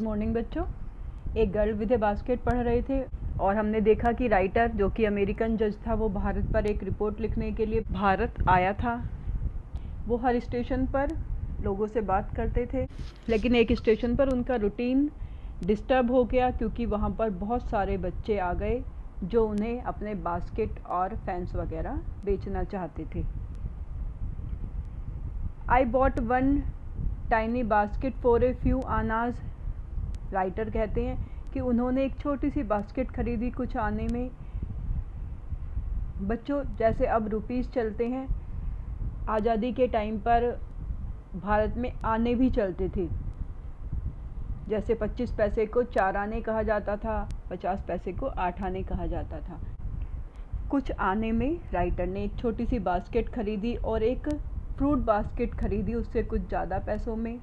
Morning बच्चों, एक girl with A basket पढ़ रहे थे और हमने देखा कि राइटर जो कि अमेरिकन जज था वो भारत पर एक रिपोर्ट लिखने के लिए भारत आया था। वो हर स्टेशन पर लोगों से बात करते थे, लेकिन एक स्टेशन पर उनका रूटीन डिस्टर्ब हो गया क्योंकि वहाँ पर बहुत सारे बच्चे आ गए जो उन्हें अपने बास्केट और फैंस वगैरह बेचना चाहते थे। I bought one tiny basket for a few आनाज। राइटर कहते हैं कि उन्होंने एक छोटी सी बास्केट खरीदी कुछ आने में। बच्चों, जैसे अब रुपीस चलते हैं, आज़ादी के टाइम पर भारत में आने भी चलते थे। जैसे 25 पैसे को 4 आने कहा जाता था, 50 पैसे को 8 आने कहा जाता था। कुछ आने में राइटर ने एक छोटी सी बास्केट खरीदी और एक फ्रूट बास्केट खरीदी उससे कुछ ज़्यादा पैसों में।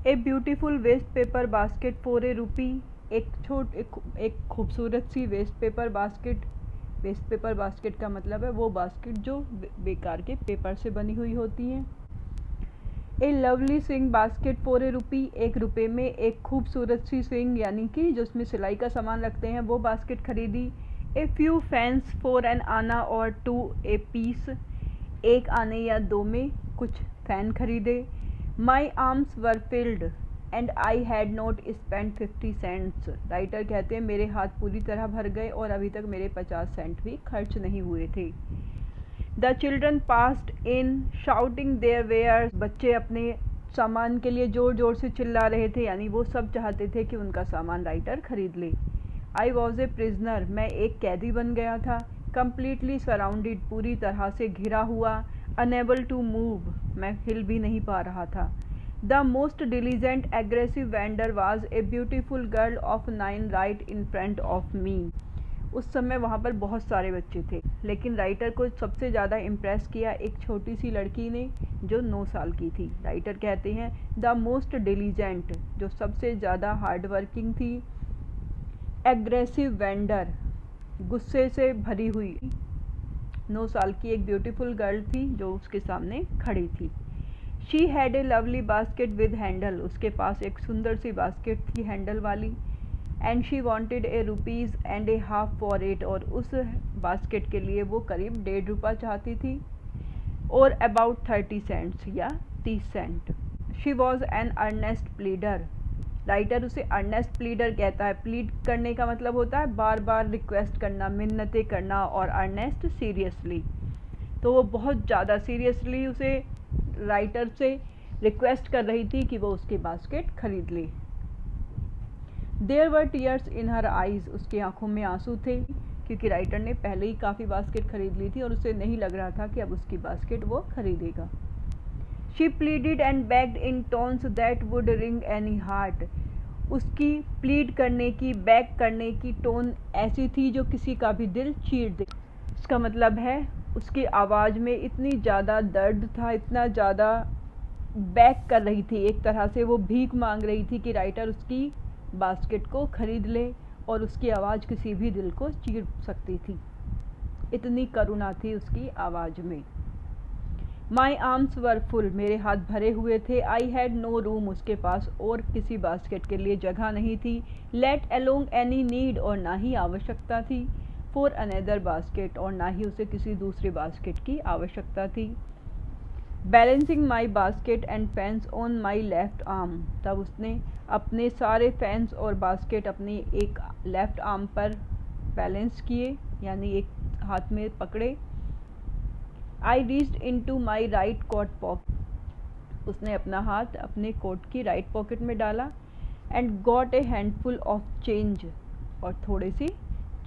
A beautiful waste paper basket for a rupee. एक खूबसूरत सी waste paper basket. Waste paper basket का मतलब है वो बास्केट जो बेकार के पेपर से बनी हुई होती हैं। ए lovely swing basket for a रूपी। 1 रुपये में एक खूबसूरत सी स्विंग यानी कि जो उसमें सिलाई का सामान रखते हैं वो बास्केट खरीदी। A few fans for an anna और 2 ए पीस। 1 आने या 2 में कुछ फैन खरीदे। My arms were filled and I had not spent 50 cents. Writer कहते हैं मेरे हाथ पूरी तरह भर गए और अभी तक मेरे 50 सेंट भी खर्च नहीं हुए थे। The children passed in shouting their wares. बच्चे अपने सामान के लिए ज़ोर ज़ोर से चिल्ला रहे थे, यानी वो सब चाहते थे कि उनका सामान राइटर खरीद ले। I was a prisoner. मैं एक कैदी बन गया था। Completely surrounded. पूरी तरह से घिरा हुआ। Unable to move. मैं हिल भी नहीं पा रहा था। The most diligent aggressive vendor was a beautiful girl of 9 right in front of me. उस समय वहाँ पर बहुत सारे बच्चे थे, लेकिन राइटर को सबसे ज़्यादा इम्प्रेस किया एक छोटी सी लड़की ने जो 9 साल की थी। राइटर कहते हैं द मोस्ट डिलीजेंट, जो सबसे ज़्यादा हार्ड वर्किंग थी। एग्रेसिव वेंडर, गुस्से से भरी हुई। 9 साल की एक ब्यूटीफुल गर्ल थी जो उसके सामने खड़ी थी। She had a lovely basket with handle. उसके पास एक सुंदर सी बास्केट थी हैंडल वाली। And she wanted A rupees and A half for it. और उस बास्केट के लिए वो करीब 1.5 रुपया चाहती थी और अबाउट 30 सेंट्स या 30 cent. She was an earnest pleader. Writer उसे अर्नेस्ट प्लीडर कहता है। प्लीड करने का मतलब होता है बार बार रिक्वेस्ट करना, मिन्नतें करना, और अर्नेस्ट सीरियसली। तो वो बहुत ज़्यादा सीरियसली उसे राइटर से रिक्वेस्ट कर रही थी कि वो उसकी बास्केट खरीद ले। There were tears in her eyes. उसकी आंखों में आंसू थे क्योंकि राइटर ने पहले ही काफ़ी बास्केट खरीद ली थी और उसे नहीं लग रहा था कि अब उसकी बास्केट वो खरीदेगा। She pleaded and begged in tones that would wring any heart. उसकी प्लीड करने की, बैग करने की टोन ऐसी थी जो किसी का भी दिल चीर दे। इसका मतलब है उसकी आवाज़ में इतनी ज़्यादा दर्द था, इतना ज़्यादा बैग कर रही थी, एक तरह से वो भीख मांग रही थी कि राइटर उसकी बास्केट को खरीद ले, और उसकी आवाज़ किसी भी दिल को चीर सकती थी। इतनी करुणा थी उसकी आवाज़ में। My arms were full. मेरे हाथ भरे हुए थे। I had no room. उसके पास और किसी बास्केट के लिए जगह नहीं थी। Let alone any need. और ना ही आवश्यकता थी। For another basket. और ना ही उसे किसी दूसरी बास्केट की आवश्यकता थी। Balancing my basket and fans on my left arm. तब उसने अपने सारे फैंस और बास्केट अपनी एक लेफ्ट आर्म पर बैलेंस किए, यानी एक हाथ में पकड़े। I reached into my right coat pocket. उसने अपना हाथ अपने कोट की राइट पॉकेट में डाला। And got a handful of change. और थोड़ी सी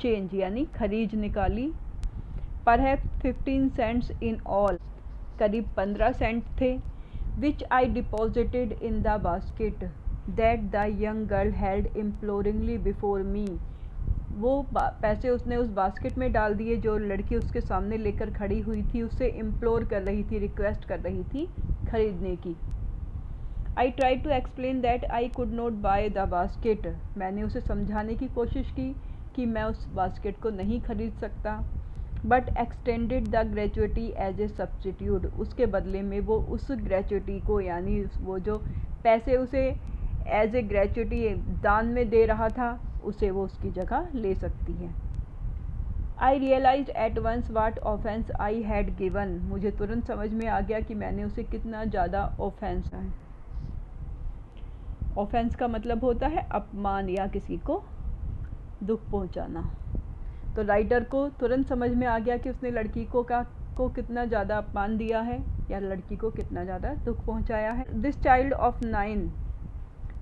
चेंज यानी खरीज निकाली। Perhaps 15 cents in all. करीब 15 सेंट थे। Which I deposited in the basket that the young girl held imploringly before me. वो पैसे उसने उस बास्केट में डाल दिए जो लड़की उसके सामने लेकर खड़ी हुई थी, उससे इम्प्लोर कर रही थी, रिक्वेस्ट कर रही थी खरीदने की। I try to explain that I could not buy the basket. मैंने उसे समझाने की कोशिश की कि मैं उस बास्केट को नहीं खरीद सकता। But extended the gratuity as a substitute. उसके बदले में वो उस ग्रेचुइटी को, यानी वो जो पैसे उसे एज ए ग्रेचुटी दान में दे रहा था, उसे वो उसकी जगह ले सकती है। I realize at once what offence I had given, मुझे तुरंत समझ में आ गया कि मैंने उसे कितना ज़्यादा ऑफेंस है। ऑफेंस का मतलब होता है अपमान या किसी को दुख पहुंचाना। तो राइटर को तुरंत समझ में आ गया कि उसने लड़की को कितना ज़्यादा अपमान दिया है या लड़की को कितना ज़्यादा दुख पहुंचाया है। This child of 9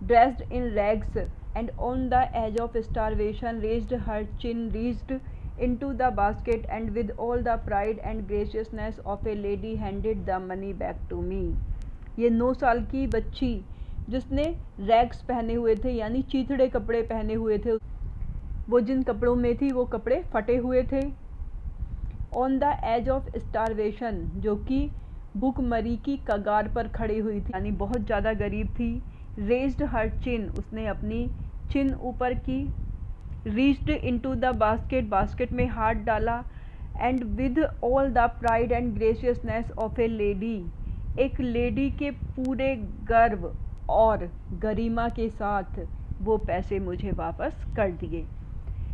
dressed in rags and on the edge of starvation raised her chin, reached into the basket and with all the pride and graciousness of a lady handed the money back to me। ये 9 साल की बच्ची जिसने rags पहने हुए थे यानी चीथड़े कपड़े पहने हुए थे, वो जिन कपड़ों में थी वो कपड़े फटे हुए थे। On the edge of starvation, जो कि भूखमरी की कगार पर खड़ी हुई थी यानी बहुत ज़्यादा गरीब थी। रेज्ड हर चिन, उसने अपनी चिन ऊपर की। Reached into the basket, basket में हाथ डाला। And with all the pride and graciousness of A lady, एक लेडी के पूरे गर्व और गरिमा के साथ वो पैसे मुझे वापस कर दिए।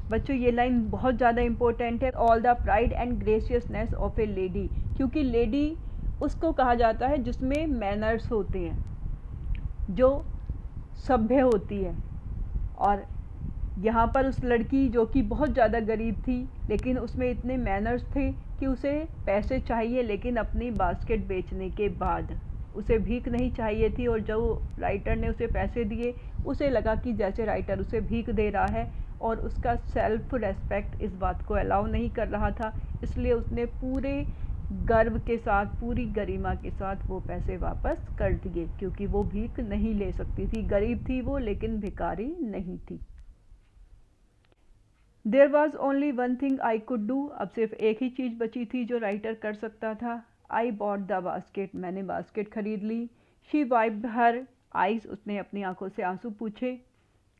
बच्चों ये लाइन बहुत ज़्यादा इम्पोर्टेंट है। All the pride and graciousness of A lady, क्योंकि लेडी उसको कहा जाता है जिसमें मैनर्स होते हैं, जो सभ्य होती है। और यहाँ पर उस लड़की जो कि बहुत ज़्यादा गरीब थी लेकिन उसमें इतने मैनर्स थे कि उसे पैसे चाहिए, लेकिन अपनी बास्केट बेचने के बाद उसे भीख नहीं चाहिए थी। और जो राइटर ने उसे पैसे दिए उसे लगा कि जैसे राइटर उसे भीख दे रहा है और उसका सेल्फ रेस्पेक्ट इस बात को अलाउ नहीं कर रहा था, इसलिए उसने पूरे गर्व के साथ, पूरी गरिमा के साथ वो पैसे वापस कर दिए, क्योंकि वो भीख नहीं ले सकती थी। गरीब थी वो लेकिन भिखारी नहीं थी। There was only one thing I could do, अब सिर्फ एक ही चीज़ बची थी जो राइटर कर सकता था। आई बॉट द बास्केट, मैंने बास्केट खरीद ली। शी वाइप्ड हर आइज, उसने अपनी आंखों से आंसू पूछे।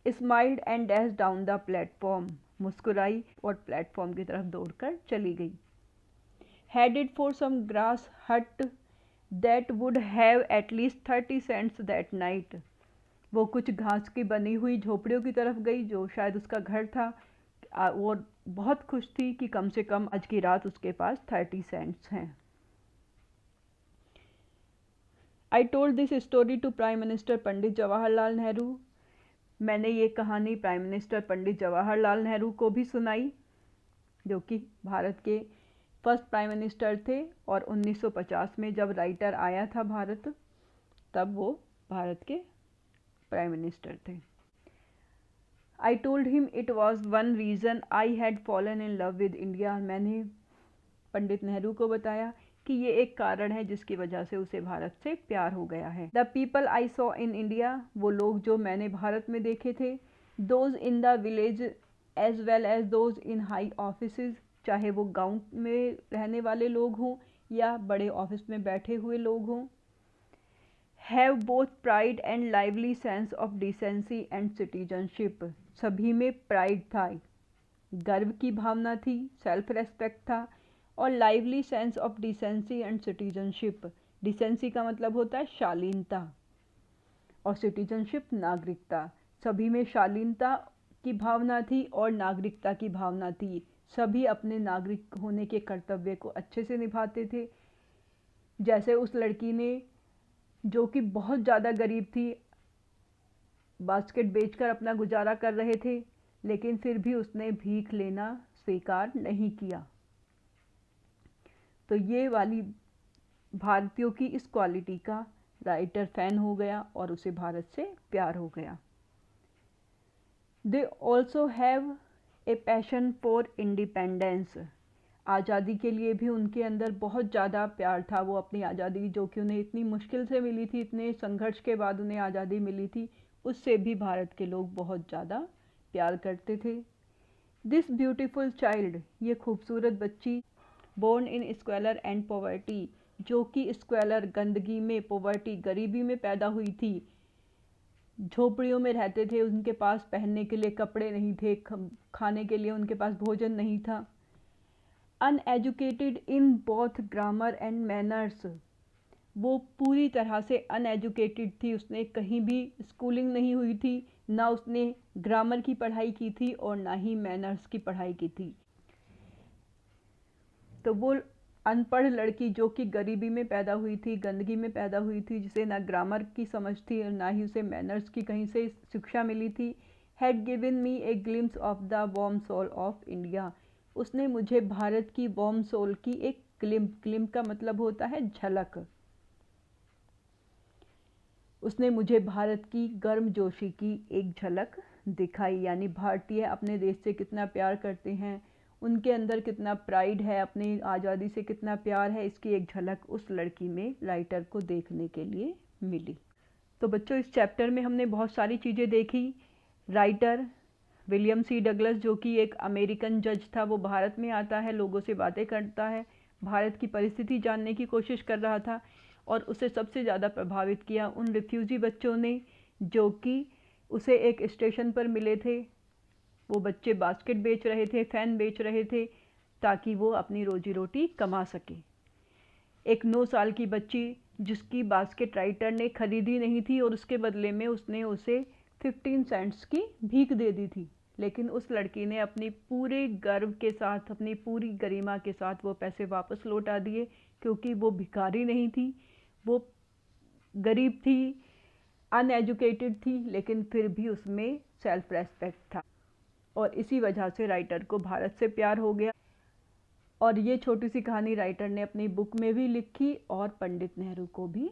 Smiled and dashed down the platform, मुस्कुराई और प्लेटफॉर्म की तरफ दौड़कर चली गई। Headed for some grass hut that would have at least 30 cents that night, वो कुछ घास की बनी हुई झोपड़ियों की तरफ गई जो शायद उसका घर था। वो बहुत खुश थी कि कम से कम आज की रात उसके पास 30 सेंट्स हैं। I told this story to prime minister Pandit Jawaharlal Nehru, मैंने ये कहानी प्राइम मिनिस्टर पंडित जवाहरलाल नेहरू को भी सुनाई, जो कि भारत के फर्स्ट प्राइम मिनिस्टर थे। और 1950 में जब राइटर आया था भारत, तब वो भारत के प्राइम मिनिस्टर थे। I told him it was one reason I had fallen in love with India, मैंने पंडित नेहरू को बताया कि ये एक कारण है जिसकी वजह से उसे भारत से प्यार हो गया है। The people I saw in India, वो लोग जो मैंने भारत में देखे थे। Those in the village as well as those in high offices, चाहे वो गांव में रहने वाले लोग हों या बड़े ऑफिस में बैठे हुए लोग हों। Have both pride and lively sense of decency and citizenship, सभी में प्राइड था, गर्व की भावना थी, सेल्फ रेस्पेक्ट था, और lively sense of decency and citizenship, decency का मतलब होता है शालीनता और सिटीजनशिप नागरिकता, सभी में शालीनता की भावना थी और नागरिकता की भावना थी। सभी अपने नागरिक होने के कर्तव्य को अच्छे से निभाते थे। जैसे उस लड़की ने, जो कि बहुत ज़्यादा गरीब थी, बास्केट बेचकर अपना गुजारा कर रहे थे, लेकिन फिर भी उसने भीख लेना स्वीकार नहीं किया। तो ये वाली भारतीयों की इस क्वालिटी का राइटर फैन हो गया और उसे भारत से प्यार हो गया। They also have a passion for independence, आज़ादी के लिए भी उनके अंदर बहुत ज़्यादा प्यार था। वो अपनी आज़ादी, जो कि उन्हें इतनी मुश्किल से मिली थी, इतने संघर्ष के बाद उन्हें आज़ादी मिली थी, उससे भी भारत के लोग बहुत ज़्यादा प्यार करते थे। दिस ब्यूटीफुल चाइल्ड, ये खूबसूरत बच्ची, बोर्न इन स्क्वेलर एंड पॉवर्टी, जो कि स्क्वेलर गंदगी में, पॉवर्टी गरीबी में पैदा हुई थी, झोपड़ियों में रहते थे, उनके पास पहनने के लिए कपड़े नहीं थे, खाने के लिए उनके पास भोजन नहीं था। Uneducated in both grammar and manners, वो पूरी तरह से अनएजुकेटेड थी, उसने कहीं भी स्कूलिंग नहीं हुई थी, ना उसने ग्रामर की पढ़ाई की थी और ना ही मैनर्स की पढ़ाई की थी। तो वो अनपढ़ लड़की जो कि गरीबी में पैदा हुई थी, गंदगी में पैदा हुई थी, जिसे ना ग्रामर की समझ थी और ना ही उसे मैनर्स की कहीं से शिक्षा मिली थी, had given me a glimpse of the warm soul of India. उसने मुझे भारत की वार्म सोल की एक ग्लिम्प का मतलब होता है झलक। उसने मुझे भारत की गर्मजोशी की एक झलक दिखाई, यानी भारतीय अपने देश से कितना प्यार करते हैं, उनके अंदर कितना प्राइड है, अपनी आज़ादी से कितना प्यार है, इसकी एक झलक उस लड़की में राइटर को देखने के लिए मिली। तो बच्चों, इस चैप्टर में हमने बहुत सारी चीज़ें देखी। राइटर विलियम सी डगलस, जो कि एक अमेरिकन जज था, वो भारत में आता है, लोगों से बातें करता है, भारत की परिस्थिति जानने की कोशिश कर रहा था, और उसे सबसे ज़्यादा प्रभावित किया उन रिफ्यूजी बच्चों ने जो कि उसे एक स्टेशन पर मिले थे। वो बच्चे बास्केट बेच रहे थे, फ़ैन बेच रहे थे, ताकि वो अपनी रोजी रोटी कमा सके। एक 9 साल की बच्ची जिसकी बास्केट राइटर ने खरीदी नहीं थी और उसके बदले में उसने उसे 15 सेंट्स की भीख दे दी थी, लेकिन उस लड़की ने अपनी पूरे गर्व के साथ, अपनी पूरी गरिमा के साथ वो पैसे वापस लौटा दिए, क्योंकि वो भिखारी नहीं थी, वो गरीब थी, अनएजुकेटेड थी, लेकिन फिर भी उसमें सेल्फ रेस्पेक्ट था, और इसी वजह से राइटर को भारत से प्यार हो गया। और ये छोटी सी कहानी राइटर ने अपनी बुक में भी लिखी और पंडित नेहरू को भी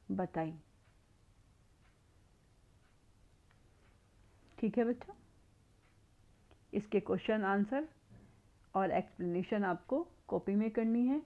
बताई। ठीक है बच्चों, इसके क्वेश्चन आंसर और एक्सप्लेनेशन आपको कॉपी में करनी है।